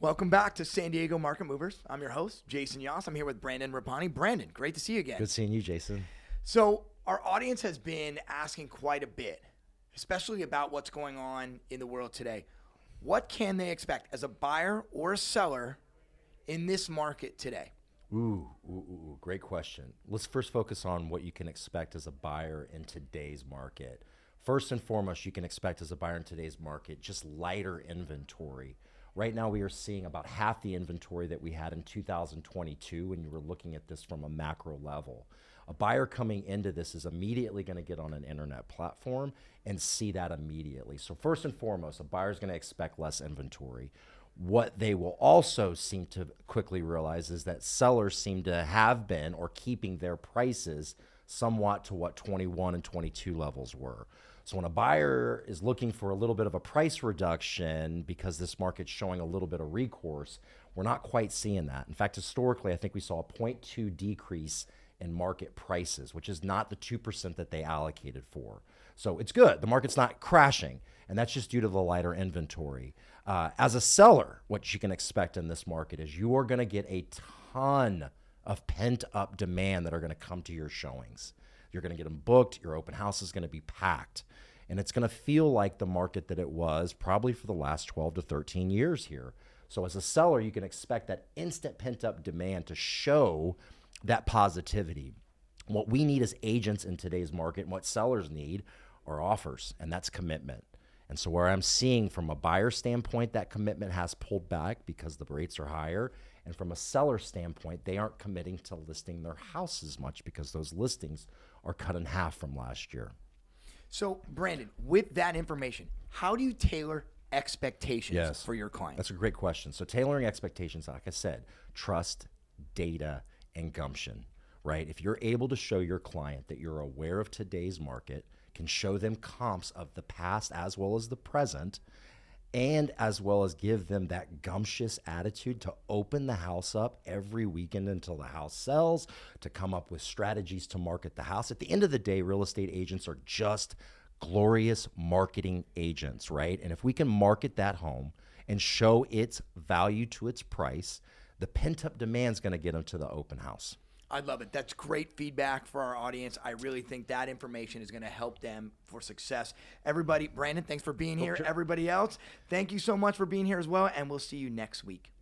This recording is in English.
Welcome back to San Diego Market Movers. I'm your host, Jason Yoss. I'm here with Brandon Rampani. Brandon, great to see you again. Good seeing you, Jason. So our audience has been asking quite a bit, especially about what's going on in the world today. What can they expect as a buyer or a seller in this market today? Great question. Let's first focus on what you can expect as a buyer in today's market. First and foremost, you can expect as a buyer in today's market just lighter inventory. Right now, we are seeing about half the inventory that we had in 2022 when you were looking at this from a macro level. A buyer coming into this is immediately going to get on an internet platform and see that immediately. So first and foremost, a buyer is going to expect less inventory. What they will also seem to quickly realize is that sellers seem to have been or keeping their prices somewhat to what 21 and 22 levels were. So when a buyer is looking for a little bit of a price reduction because this market's showing a little bit of recourse, we're not quite seeing that. In fact, historically, I think we saw a 0.2 decrease in market prices, which is not the 2% that they allocated for. So it's good. The market's not crashing, and that's just due to the lighter inventory. As a seller, what you can expect in this market is you are going to get a ton of pent-up demand that are going to come to your showings. You're going to get them booked. Your open house is going to be packed. And it's going to feel like the market that it was probably for the last 12 to 13 years here. So as a seller, you can expect that instant pent-up demand to show that positivity. What we need as agents in today's market and what sellers need are offers, and that's commitment. And so where I'm seeing from a buyer standpoint, that commitment has pulled back because the rates are higher. And from a seller standpoint, they aren't committing to listing their house as much because those listings are cut in half from last year. So, Brandon, with that information, how do you tailor expectations for your clients? That's a great question. So tailoring expectations, like I said, trust, data, and gumption, right? If you're able to show your client that you're aware of today's market, can show them comps of the past as well as the present, and as well as give them that gumptious attitude to open the house up every weekend until the house sells, to come up with strategies to market the house. At the end of the day, real estate agents are just glorious marketing agents, right? And if we can market that home and show its value to its price, the pent-up demand is going to get them to the open house. I love it. That's great feedback for our audience. I really think that information is going to help them for success. Everybody, Brandon, thanks for being here. Sure. Everybody else, thank you so much for being here as well, and we'll see you next week.